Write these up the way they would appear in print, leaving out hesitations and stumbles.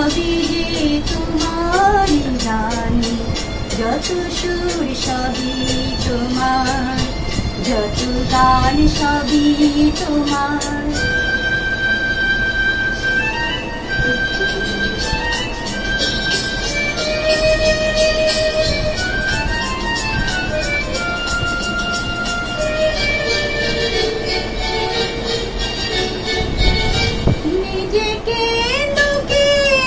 সবই যে তোমারই জানি, যত সুর সবই তোমার, যত গান সবই তোমার। নিজেকে লুকিয়ে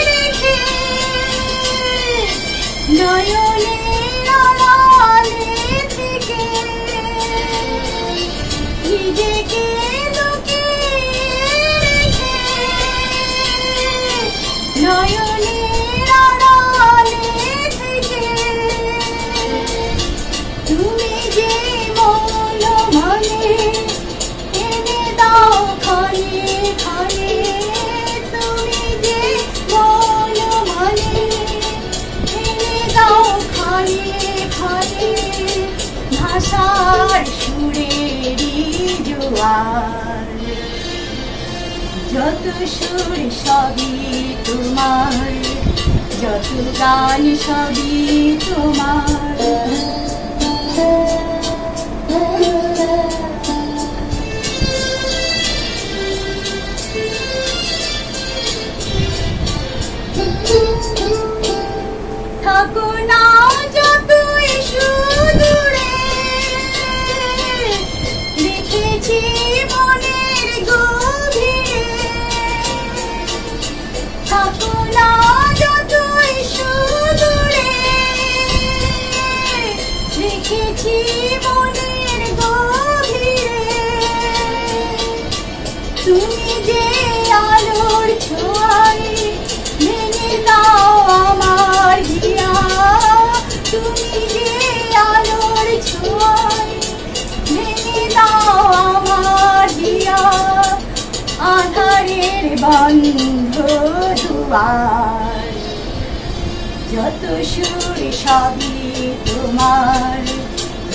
রেখে নয়নের আড়ালে থেকে, নিজেকে লুকিয়ে রেখে নয়নের আড়ালে থেকে, তুমি যে মন মনে এনে দাও ক্ষণে ক্ষণে, তুমি যে মন মনে এনে দাও ক্ষণে ক্ষণে, ভাষার সুরেরই জোয়ার, যত সুর সবই তোমার, যত গান সবই তোমার। থাকো না যতই সুদূরে, লিখেছি মনের গভীরে, থাকো না যতই সুদূরে, লিখেছি মনের গভীরে, তুমি যে আলোর ছোঁয়ায় ভেঙে দাও আমার হিয়া, তুমি যে আলোর ছোঁয়ায় ভেঙে দাও আমার হিয়া, আধারের বন্ধ দুয়ার, যত সুর সবই তোমার,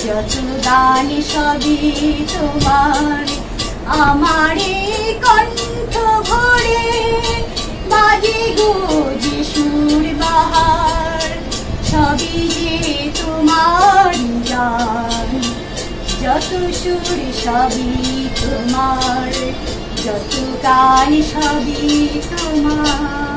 যত গান সবই তোমার। আমার কণ্ঠ ভরে বাজে গো যে সুর বাহার, সবই যে তোমার গান, যত সুর সবই তোমার, যত গান সবই তোমার।